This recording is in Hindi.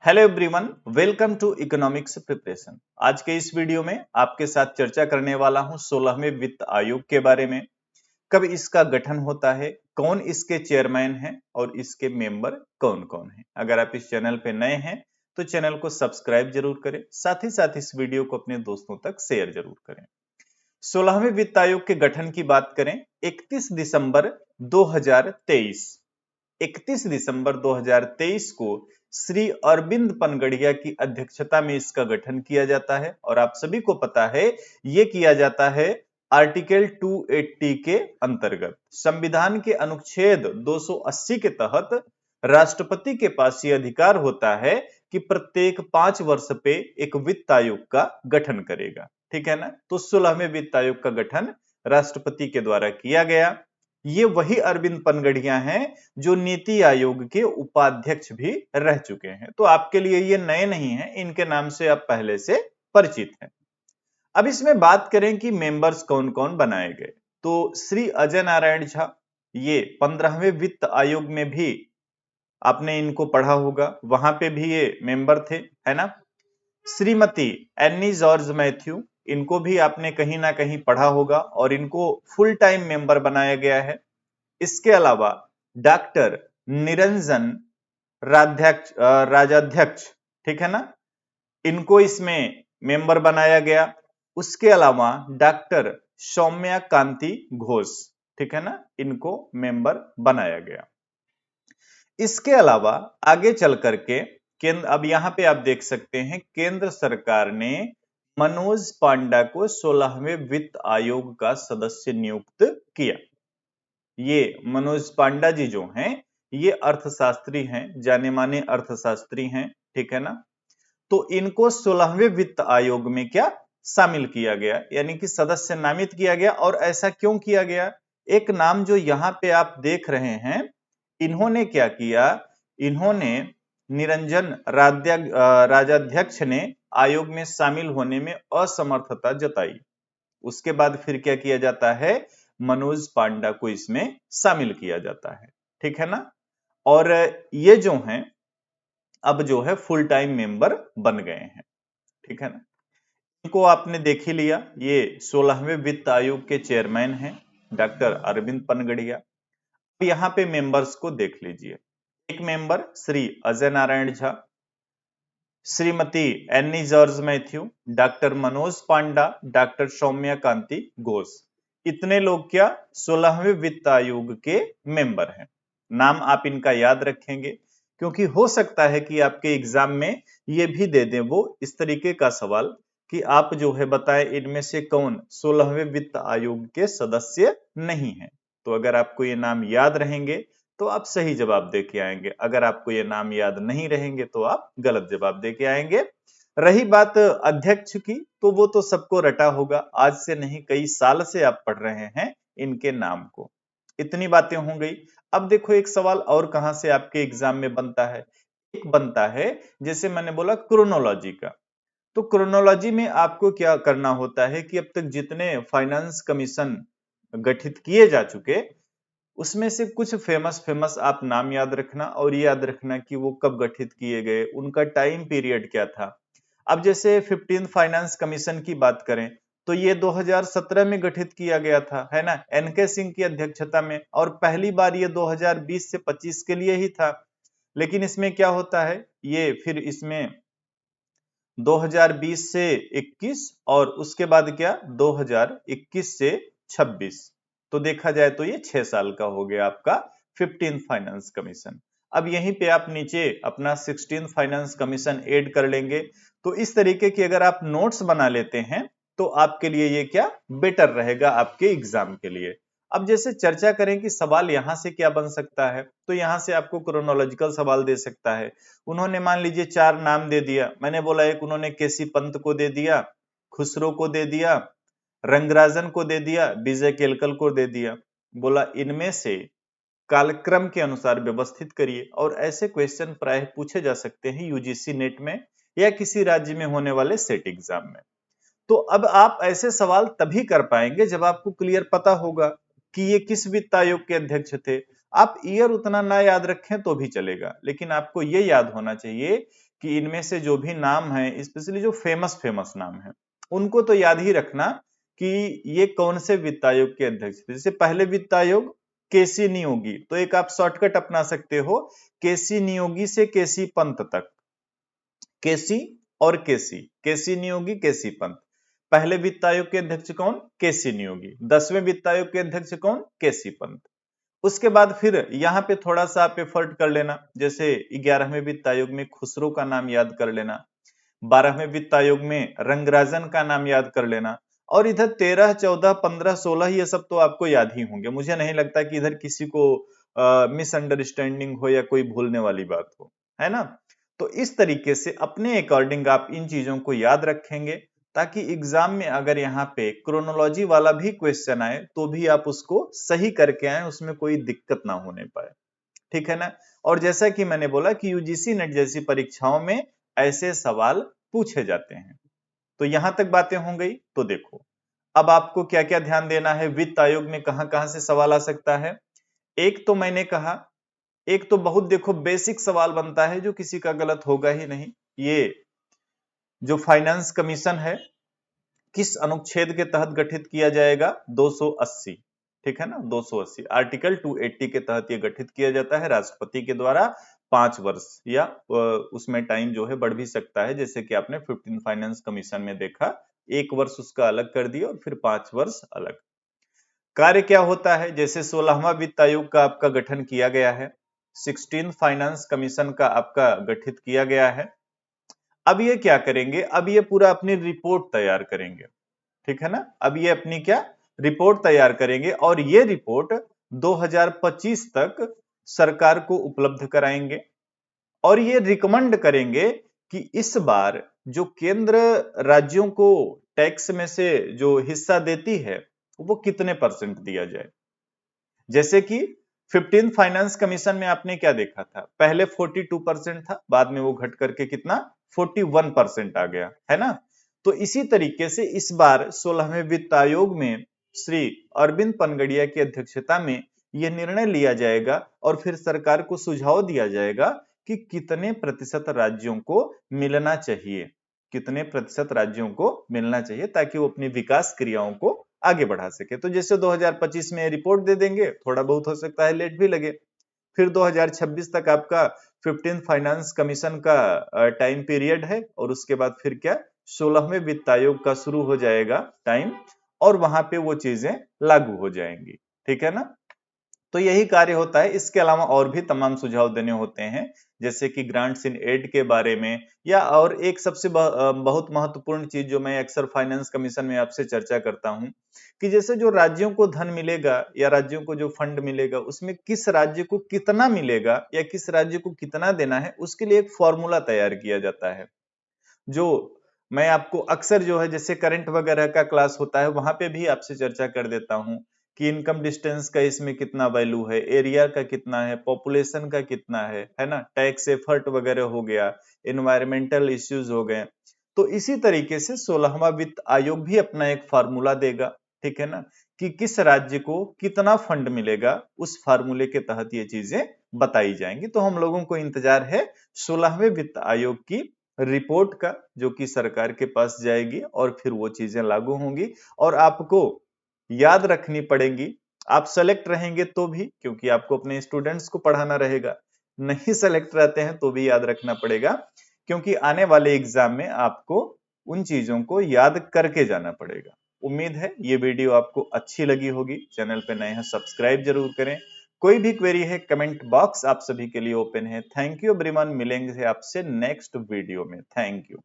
Hello everyone, welcome to economics preparation. आज के इस वीडियो में आपके साथ चर्चा करने वाला हूं 16वें वित्त आयोग के बारे में। कब इसका गठन होता है, कौन इसके चेयरमैन हैं और इसके मेंबर कौन कौन हैं। अगर आप इस चैनल पे नए हैं तो चैनल को सब्सक्राइब जरूर करें, साथ ही साथ इस वीडियो को अपने दोस्तों तक शेयर जरूर करें। 16वें वित्त आयोग के गठन की बात करें, 31 दिसंबर 2023 31 दिसंबर 2023 को श्री अरविंद पनगड़िया की अध्यक्षता में इसका गठन किया जाता है और आप सभी को पता है यह किया जाता है आर्टिकल 280 के अंतर्गत। संविधान के अनुच्छेद 280 के तहत राष्ट्रपति के पास यह अधिकार होता है कि प्रत्येक 5 वर्ष पे एक वित्त आयोग का गठन करेगा। ठीक है ना। तो 16वें वित्त आयोग का गठन राष्ट्रपति के द्वारा किया गया। ये वही अरविंद पनगड़िया हैं जो नीति आयोग के उपाध्यक्ष भी रह चुके हैं। तो आपके लिए ये नए नहीं हैं, इनके नाम से आप पहले से परिचित हैं। अब इसमें बात करें कि मेंबर्स कौन कौन बनाए गए, तो श्री अजय नारायण झा, ये 15वें वित्त आयोग में भी आपने इनको पढ़ा होगा, वहां पे भी ये मेंबर थे, है ना। श्रीमती एनी जॉर्ज मैथ्यू, इनको भी आपने कहीं ना कहीं पढ़ा होगा और इनको फुल टाइम मेंबर बनाया गया है। इसके अलावा डॉक्टर निरंजन राजाध्यक्ष, ठीक है ना, इनको इसमें मेंबर बनाया गया। उसके अलावा डॉक्टर सौम्या कांति घोष, ठीक है ना, इनको मेंबर बनाया गया। इसके अलावा आगे चल करके केंद्र, अब यहां पे आप देख सकते हैं केंद्र सरकार ने मनोज पांडा को 16वें वित्त आयोग का सदस्य नियुक्त किया। ये मनोज पांडा जी जो हैं ये अर्थशास्त्री हैं, जाने माने अर्थशास्त्री हैं, ठीक है ना। तो इनको 16वें वित्त आयोग में क्या शामिल किया गया, यानी कि सदस्य नामित किया गया। और ऐसा क्यों किया गया, एक नाम जो यहां पे आप देख रहे हैं, इन्होंने क्या किया, इन्होंने निरंजन राजाध्यक्ष ने आयोग में शामिल होने में असमर्थता जताई। उसके बाद फिर क्या किया जाता है, मनोज पांडा को इसमें शामिल किया जाता है, ठीक है ना। और ये जो हैं अब जो है फुल टाइम मेंबर बन गए हैं, ठीक है ना। इनको आपने देख ही लिया, ये 16वें वित्त आयोग के चेयरमैन हैं डॉक्टर अरविंद पनगड़िया। यहाँ पे मेंबर्स को देख लीजिए। एक member Shri Ajay Narayan Jha, Shrimati Annie George Mathew, doctor Manoj Panda, doctor Saumya Kanti Ghosh. इतने लोग क्या 16वें वित्त आयोग के मेंबर हैं। नाम आप इनका याद रखेंगे क्योंकि हो सकता है कि आपके एग्जाम में ये भी दे दें वो इस तरीके का सवाल कि आप जो है बताएं इनमें से कौन 16वें वित्त आयोग के सदस्य नहीं है। तो अगर आपको ये नाम याद रहेंगे तो आप सही जवाब दे के आएंगे, अगर आपको ये नाम याद नहीं रहेंगे तो आप गलत जवाब दे के आएंगे। रही बात अध्यक्ष की, तो वो तो सबको रटा होगा, आज से नहीं कई साल से आप पढ़ रहे हैं इनके नाम को। इतनी बातें हो गई। अब देखो एक सवाल और कहां से आपके एग्जाम में बनता है, एक बनता है जैसे मैंने बोला क्रोनोलॉजी का। तो क्रोनोलॉजी में आपको क्या करना होता है कि अब तक जितने फाइनेंस कमीशन गठित किए जा चुके उसमें से कुछ फेमस फेमस आप नाम याद रखना और ये याद रखना कि वो कब गठित किए गए, उनका टाइम पीरियड क्या था। अब जैसे 15th फाइनेंस कमीशन की बात करें तो ये 2017 में गठित किया गया था, है ना, एनके सिंह की अध्यक्षता में, और पहली बार ये 2020 से 25 के लिए ही था। लेकिन इसमें क्या होता है, ये फिर इसमें 2020 से 21 और उसके बाद क्या 2021 से 26, तो देखा जाए तो ये 6 साल का हो गया आपका 15th फाइनेंस कमीशन। अब यहीं पे आप नीचे अपना 16th फाइनेंस कमीशन ऐड कर लेंगे। तो इस तरीके की अगर आप नोट्स बना लेते हैं तो आपके लिए ये क्या बेटर रहेगा आपके एग्जाम के लिए। अब जैसे चर्चा करें कि सवाल यहां से क्या बन सकता है, तो यहां से आपको क्रोनोलॉजिकल सवाल दे सकता है। उन्होंने मान लीजिए 4 नाम दे दिया, मैंने बोला एक उन्होंने केसी पंत को दे दिया, खुसरो को दे दिया, रंगराजन को दे दिया, विजय केलकल को दे दिया। बोला इनमें से कालक्रम के अनुसार व्यवस्थित करिए। और ऐसे क्वेश्चन प्राय पूछे जा सकते हैं यूजीसी नेट में या किसी राज्य में होने वाले सेट एग्जाम में। तो अब आप ऐसे सवाल तभी कर पाएंगे जब आपको क्लियर पता होगा कि ये किस वित्त आयोग के अध्यक्ष थे। आप ईयर उतना ना याद रखें तो भी चलेगा, लेकिन आपको ये याद होना चाहिए कि इनमें से जो भी नाम है, स्पेशली जो फेमस फेमस नाम है, उनको तो याद ही रखना कि ये कौन से वित्त आयोग के अध्यक्ष थे। जैसे पहले वित्त आयोग केसी नियोगी, तो एक आप शॉर्टकट अपना सकते हो, केसी नियोगी से केसी पंत तक, केसी और केसी नियोगी, केसी पंत। पहले वित्त आयोग के अध्यक्ष कौन? केसी नियोगी। 10वें वित्त आयोग के अध्यक्ष कौन? केसी पंत। उसके बाद फिर यहाँ पे थोड़ा सा आप एफर्ट कर लेना, जैसे 11वें वित्त आयोग में खुसरो का नाम याद कर लेना, 12वें वित्त आयोग में रंगराजन का नाम याद कर लेना, और इधर 13, 14, 15, 16 ये सब तो आपको याद ही होंगे। मुझे नहीं लगता कि इधर किसी को मिसअंडरस्टैंडिंग हो या कोई भूलने वाली बात हो, है ना। तो इस तरीके से अपने अकॉर्डिंग आप इन चीजों को याद रखेंगे, ताकि एग्जाम में अगर यहाँ पे क्रोनोलॉजी वाला भी क्वेश्चन आए तो भी आप उसको सही करके आए, उसमें कोई दिक्कत ना होने पाए, ठीक है ना। और जैसा कि मैंने बोला कि यूजीसी नेट जैसी परीक्षाओं में ऐसे सवाल पूछे जाते हैं। तो यहां तक बातें हो गई। तो देखो अब आपको क्या क्या ध्यान देना है, वित्त आयोग में कहां कहां से सवाल आ सकता है। एक तो मैंने कहा, एक तो बहुत देखो बेसिक सवाल बनता है जो किसी का गलत होगा ही नहीं, ये जो फाइनेंस कमीशन है किस अनुच्छेद के तहत गठित किया जाएगा? 280, ठीक है ना, 280 आर्टिकल 280 के तहत ये गठित किया जाता है राष्ट्रपति के द्वारा। 5 वर्ष या उसमें टाइम जो है बढ़ भी सकता है, जैसे कि आपने 15 फाइनेंस कमीशन में देखा, 1 वर्ष उसका अलग कर दिया और फिर 5 वर्ष अलग। कार्य क्या होता है? जैसे 16वां वित्त आयोग का आपका गठन किया गया है, 16 फाइनेंस कमीशन का आपका गठित किया गया है। अब ये क्या करेंगे? अब ये पूरा अपनी रिपोर्ट तैयार करेंगे, ठीक है ना। अब ये अपनी क्या रिपोर्ट तैयार करेंगे, और ये रिपोर्ट 2025 तक सरकार को उपलब्ध कराएंगे, और ये रिकमेंड करेंगे कि इस बार जो केंद्र राज्यों को टैक्स में से जो हिस्सा देती है वो कितने परसेंट दिया जाए। जैसे कि 15 फाइनेंस कमीशन में आपने क्या देखा था, पहले 42% था, बाद में वो घट करके कितना 41% आ गया, है ना। तो इसी तरीके से इस बार 16वें वित्त आयोग में श्री अरविंद पनगड़िया की अध्यक्षता में यह निर्णय लिया जाएगा, और फिर सरकार को सुझाव दिया जाएगा कि कितने प्रतिशत राज्यों को मिलना चाहिए, कितने प्रतिशत राज्यों को मिलना चाहिए, ताकि वो अपनी विकास क्रियाओं को आगे बढ़ा सके। तो जैसे 2025 में रिपोर्ट दे देंगे, थोड़ा बहुत हो सकता है लेट भी लगे, फिर 2026 तक आपका 15 फाइनेंस कमीशन का टाइम पीरियड है, और उसके बाद फिर क्या 16वें वित्त आयोग का शुरू हो जाएगा टाइम, और वहां पे वो चीजें लागू हो जाएंगी, ठीक है ना। तो यही कार्य होता है। इसके अलावा और भी तमाम सुझाव देने होते हैं, जैसे कि ग्रांट्स इन एड के बारे में, या और एक सबसे बहुत महत्वपूर्ण चीज जो मैं अक्सर फाइनेंस कमीशन में आपसे चर्चा करता हूं, कि जैसे जो राज्यों को धन मिलेगा या राज्यों को जो फंड मिलेगा, उसमें किस राज्य को कितना मिलेगा या किस राज्य को कितना देना है, उसके लिए एक फॉर्मूला तैयार किया जाता है, जो मैं आपको अक्सर जो है जैसे करंट वगैरह का क्लास होता है वहां पे भी आपसे चर्चा कर देता हूं, कि इनकम डिस्टेंस का इसमें कितना वैल्यू है, एरिया का कितना है, पॉपुलेशन का कितना है ना, टैक्स एफर्ट वगैरह हो गया, एनवायरमेंटल इश्यूज हो गए। तो इसी तरीके से 16वां वित्त आयोग भी अपना एक फार्मूला देगा, ठीक है ना, कि किस राज्य को कितना फंड मिलेगा, उस फार्मूले के तहत ये चीजें बताई जाएंगी। तो हम लोगों को इंतजार है 16वें वित्त आयोग की रिपोर्ट का, जो कि सरकार के पास जाएगी, और फिर वो चीजें लागू होंगी, और आपको याद रखनी पड़ेंगी। आप सेलेक्ट रहेंगे तो भी, क्योंकि आपको अपने स्टूडेंट्स को पढ़ाना रहेगा, नहीं सेलेक्ट रहते हैं तो भी याद रखना पड़ेगा, क्योंकि आने वाले एग्जाम में आपको उन चीजों को याद करके जाना पड़ेगा। उम्मीद है ये वीडियो आपको अच्छी लगी होगी। चैनल पे नए हैं सब्सक्राइब जरूर करें। कोई भी क्वेरी है कमेंट बॉक्स आप सभी के लिए ओपन है। थैंक यू एवरीवन, मिलेंगे आपसे नेक्स्ट वीडियो में। Thank you.